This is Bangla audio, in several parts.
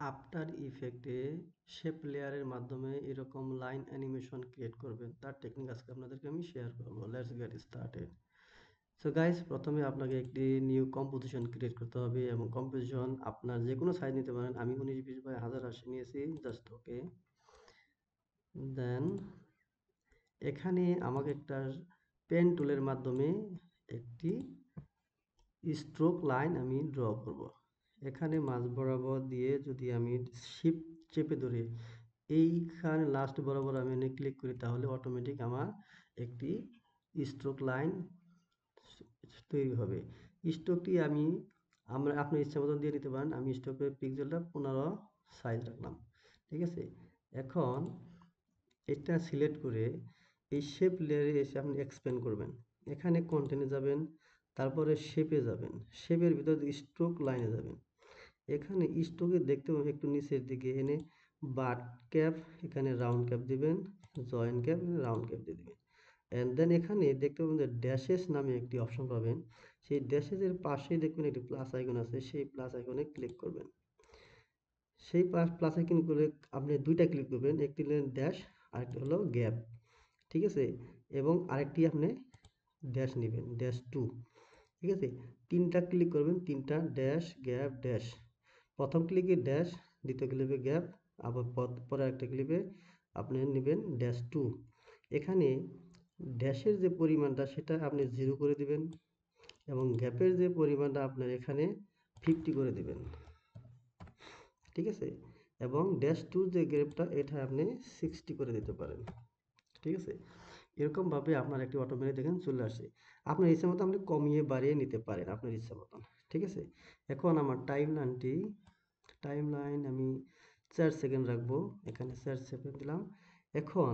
আফটার ইফেক্টে শেপ লেয়ারের মাধ্যমে এরকম লাইন অ্যানিমেশন ক্রিয়েট করবেন, তার টেকনিক আজকে আপনাদেরকে আমি শেয়ার করব। Let's get started. So guys, প্রথমে আপনাকে একটি নিউ কম্পোজিশন ক্রিয়েট করতে হবে এবং কম্পোজিশন আপনার যে কোনো সাইজ নিতে পারেন। আমি 1920 বাই 1080 নিয়েছি, জাস্ট ওকে। দেন এখানে আমাকে একটা পেন টুলের মাধ্যমে একটি স্ট্রোক লাইন আমি ড্র করব। এখানে মাঝ বরাবর দিয়ে যদি আমি শিফট চেপে ধরে এইখানে লাস্ট বরাবর আমি এনে ক্লিক করি, তাহলে অটোমেটিক আমার একটি স্ট্রোক লাইন তৈরি হবে। স্ট্রোকটি আপনার ইচ্ছা মতন দিয়ে নিতে পারেন। আমি স্ট্রোকের পিক্সেলটা 15 সাইজ রাখলাম, ঠিক আছে। এখন এটা সিলেক্ট করে এই শেপ লেয়ারে এসে আপনি এক্সপ্যান্ড করবেন। এখানে কন্টেন্টে যাবেন, তারপরে শেপে যাবেন, শেপের ভিতর স্ট্রোক লাইনে যাবেন। এখানে স্ট্রোকে দেখতে পাবেন একটু নিচের দিকে এনে বাট ক্যাপ, এখানে রাউন্ড ক্যাপ দিবেন, জয়েন্ট ক্যাপ, রাউন্ড ক্যাপ দিয়ে দিবেন। অ্যান্ড দেন এখানে দেখতে পাবেন যে ড্যাশেস নামে একটি অপশন পাবেন। সেই ড্যাশেসের পাশেই দেখবেন একটি প্লাস আইকন আছে, সেই প্লাস আইকনে ক্লিক করবেন। সেই প্লাস আইকন করে আপনি দুইটা ক্লিক করবেন, একটি হলেন ড্যাশ, আরেকটি হলো গ্যাপ, ঠিক আছে। এবং আরেকটি আপনি ড্যাশ নেবেন, ড্যাশ 2, ঠিক আছে। তিনটা ক্লিক করবেন, তিনটা ড্যাশ গ্যাপ ড্যাশ। প্রথম ক্লিকে ড্যাশ, দ্বিতীয় ক্লিপে গ্যাপ, আবার পরে একটা ক্লিপে আপনি নেবেন ড্যাশ 2। এখানে ড্যাশের যে পরিমাণটা সেটা আপনি 0 করে দিবেন এবং গ্যাপের যে পরিমাণটা আপনার এখানে 50 করে দিবেন, ঠিক আছে। এবং ড্যাশ 2 যে গ্যাপটা এটা আপনি 60 করে দিতে পারেন, ঠিক আছে। এরকমভাবে আপনার একটি অটোমেটিক দেখেন চলে আসে। আপনার ইচ্ছা মতো আপনি কমিয়ে বাড়িয়ে নিতে পারেন আপনার ইচ্ছা মতন, ঠিক আছে। এখন আমার টাইম লাইন আমি 4 সেকেন্ড রাখবো, এখানে 4 সেকেন্ড দিলাম। এখন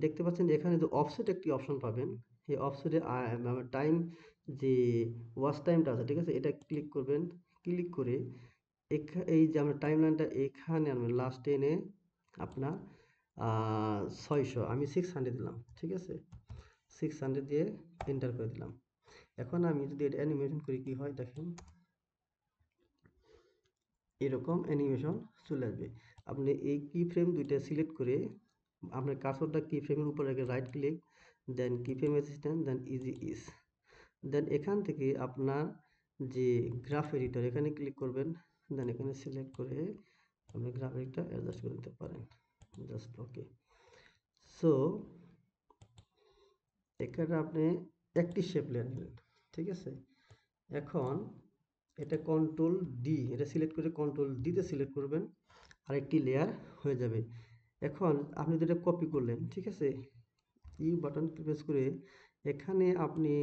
দেখতে পাচ্ছেন যে এখানে যে অফসেট একটি অপশন পাবেন, এই অফসেটে টাইম যে ওয়াচ টাইমটা আছে, ঠিক আছে, এটা ক্লিক করবেন। ক্লিক করে এই যে আমরা টাইম লাইনটা এখানে আনবেন, লাস্টে এনে আপনার 600, আমি 600 দিলাম, ঠিক আছে। 600 দিয়ে এন্টার করে দিলাম। এখন আমি যদি এটা অ্যানিমেশন করি কি হয় দেখেন, এরকম অ্যানিমেশন চলে আসবে। আপনি এই কি ফ্রেম দুইটা সিলেক্ট করে আপনার কার্সরটা কি ফ্রেমের উপর রেখে রাইট ক্লিক, দেন কি ফ্রেম অ্যাসিস্ট্যান্ট, দেন ইজি ইস, দেন এখান থেকে আপনার যে গ্রাফ এডিটর এখানে ক্লিক করবেন। দেন এখানে সিলেক্ট করে আপনি গ্রাফ এডিটর অ্যাডজাস্ট করে দিতে পারেন, জাস্ট ওকে। সো এখানে আপনি একটি শেপ লেয়ার নিলেন, ঠিক আছে। এখন এটা কন্ট্রোল ডি, এটা সিলেক্ট করে কন্ট্রোল ডিতে সিলেক্ট করবেন, আরেকটি লেয়ার হয়ে যাবে। এখন আপনি যেটা কপি করলেন, ঠিক আছে, ই বাটন প্রেস করে এখানে আপনি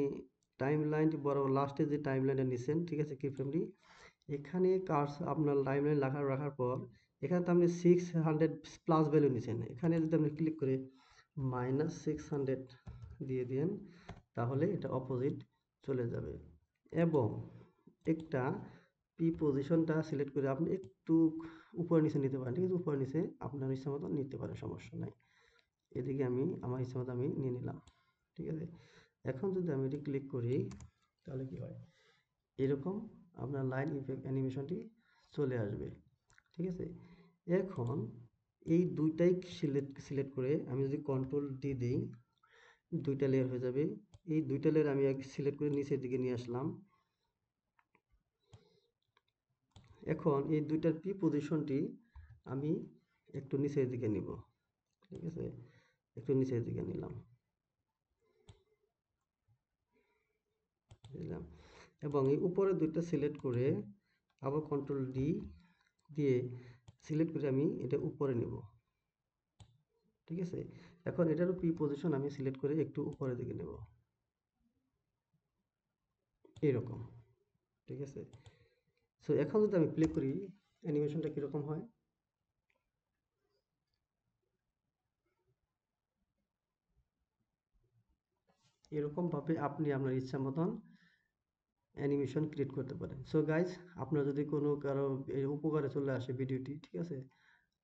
টাইম লাইন বড় লাস্টে যে টাইম লাইনটা নিছেন, ঠিক আছে, কি ফ্রেমটি এখানে কার্স আপনার টাইম লাইন রাখার পর এখানে তো আপনি 600 প্লাস ভ্যালু নিছেন, এখানে যদি আপনি ক্লিক করে -600 দিয়ে দেন, তাহলে এটা অপোজিট চলে যাবে। এবং একটা পি পজিশনটা সিলেক্ট করে আপনি একটু উপরে নিচে নিতে পারেন, ঠিক আছে, উপরে নিচে আপনার ইচ্ছা মতো নিতে পারেন, সমস্যা নাই। এদিকে আমি আমার ইচ্ছা মতো আমি নিয়ে নিলাম, ঠিক আছে। এখন যদি আমি এটি ক্লিক করি তাহলে কি হয়, এরকম আপনার লাইন ইফেক্ট অ্যানিমেশনটি চলে আসবে, ঠিক আছে। এখন এই দুইটাই সিলেক্ট করে আমি যদি কন্ট্রোল ডি দিই, দুইটা লেয়ার হয়ে যাবে। এই দুইটা লেয়ার আমি সিলেক্ট করে নিচের দিকে নিয়ে আসলাম। এখন এই দুইটার পি পজিশনটি আমি একটু নিচের দিকে নিব, ঠিক আছে, একটু নিচের দিকে নিলাম, দিলাম। এবং এই উপরে দুইটা সিলেক্ট করে আবার কন্ট্রোল ডি দিয়ে সিলেক্ট করে আমি এটা উপরে নেব, ঠিক আছে। এখন এটারও পি পজিশন আমি সিলেক্ট করে একটু উপরের দিকে নেব, এরকম, ঠিক আছে। সো এখন যদি আমি প্লে করি অ্যানিমেশনটা কীরকম হয়, এরকমভাবে আপনি আপনার ইচ্ছা মতন অ্যানিমেশন ক্রিয়েট করতে পারেন। সো গাইজ, আপনার যদি কোনো কারো উপকারে চলে আসে ভিডিওটি, ঠিক আছে,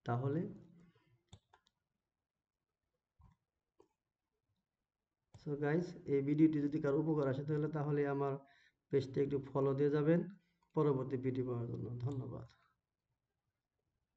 তাহলে সো গাইজ এই ভিডিওটি যদি কারো উপকার আসে তাহলে আমার পেজটি একটু ফলো দিয়ে যাবেন পরবর্তী ভিডিও পাওয়ার জন্য। ধন্যবাদ।